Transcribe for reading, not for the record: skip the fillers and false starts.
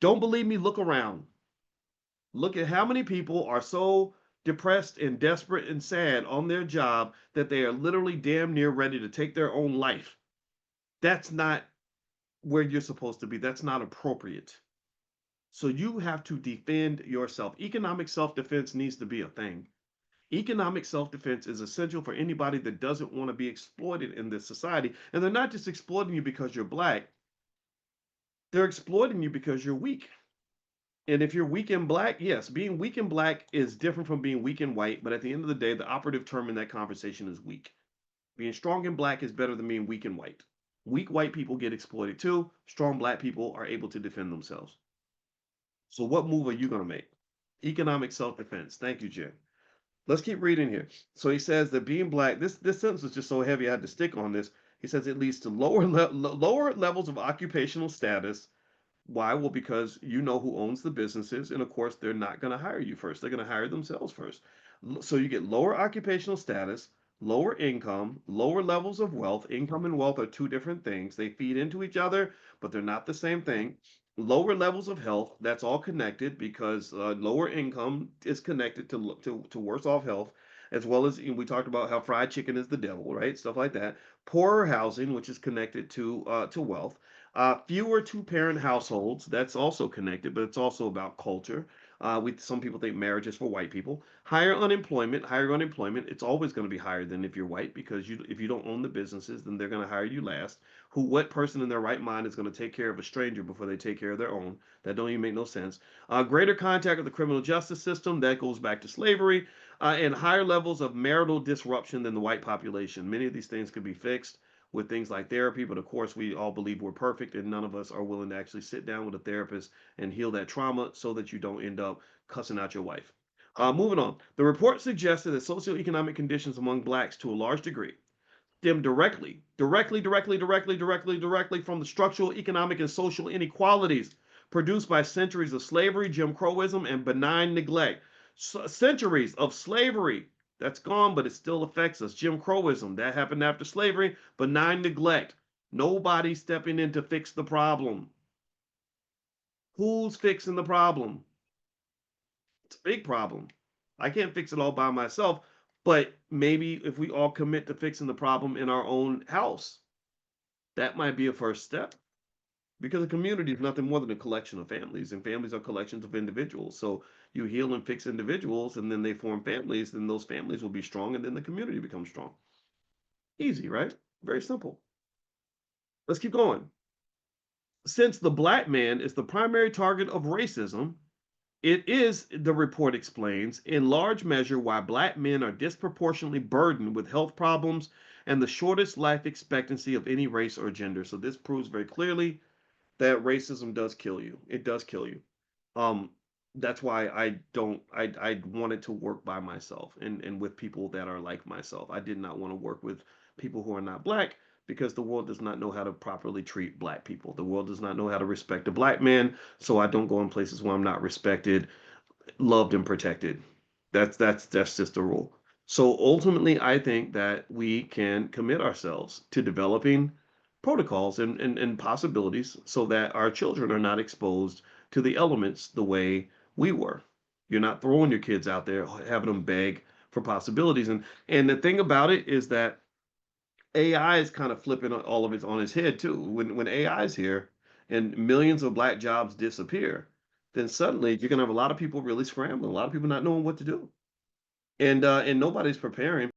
Don't believe me? Look around. Look at how many people are so depressed and desperate and sad on their job that they are literally damn near ready to take their own life. That's not where you're supposed to be. That's not appropriate. So you have to defend yourself. Economic self defense needs to be a thing. Economic self defense is essential for anybody that doesn't want to be exploited in this society. And they're not just exploiting you because you're black, they're exploiting you because you're weak. And if you're weak and black, yes, being weak and black is different from being weak and white. But at the end of the day, the operative term in that conversation is weak. Being strong and black is better than being weak and white. Weak white people get exploited too. Strong black people are able to defend themselves. So, what move are you going to make? Economic self defense. Thank you, Jen. Let's keep reading here. So he says that being black, this sentence is just so heavy I had to stick on this. He says it leads to lower levels of occupational status. Why? Well, because you know who owns the businesses, and of course, they're not going to hire you first. They're going to hire themselves first. So you get lower occupational status, lower income, lower levels of wealth. Income and wealth are two different things. They feed into each other, but they're not the same thing. Lower levels of health. That's all connected because lower income is connected to worse off health, as well as we talked about how fried chicken is the devil, right? Stuff like that. Poorer housing, which is connected to wealth. Fewer two-parent households. That's also connected, but it's also about culture. Some people think marriage is for white people. Higher unemployment. Higher unemployment. It's always going to be higher than if you're white because if you don't own the businesses, then they're going to hire you last. What person in their right mind is going to take care of a stranger before they take care of their own? That don't even make no sense. Greater contact with the criminal justice system. That goes back to slavery. And higher levels of marital disruption than the white population. Many of these things could be fixed with things like therapy, but of course, we all believe we're perfect, and none of us are willing to actually sit down with a therapist and heal that trauma so that you don't end up cussing out your wife. Moving on. The report suggested that socioeconomic conditions among blacks to a large degree stem directly from the structural, economic, and social inequalities produced by centuries of slavery, Jim Crowism, and benign neglect. Centuries of slavery that's gone, but it still affects us. Jim Crowism that happened after slavery, benign neglect. Nobody stepping in to fix the problem. Who's fixing the problem? It's a big problem. I can't fix it all by myself, but maybe if we all commit to fixing the problem in our own house, that might be a first step. Because a community is nothing more than a collection of families, and families are collections of individuals. So you heal and fix individuals, and then they form families, then those families will be strong, and then the community becomes strong. Easy, right? Very simple. Let's keep going. Since the black man is the primary target of racism, it is, the report explains, in large measure why black men are disproportionately burdened with health problems and the shortest life expectancy of any race or gender. So this proves very clearly that racism does kill you. It does kill you. Um, that's why I wanted to work by myself and with people that are like myself. I did not want to work with people who are not black because the world does not know how to properly treat black people. The world does not know how to respect a black man, so I don't go in places where I'm not respected, loved, and protected. That's just a rule. So ultimately, I think that we can commit ourselves to developing protocols and possibilities so that our children are not exposed to the elements the way we were. You're not throwing your kids out there having them beg for possibilities. And the thing about it is that AI is kind of flipping all of it on its head too. When AI is here and millions of black jobs disappear, then suddenly you're gonna have a lot of people really scrambling, a lot of people not knowing what to do, and nobody's preparing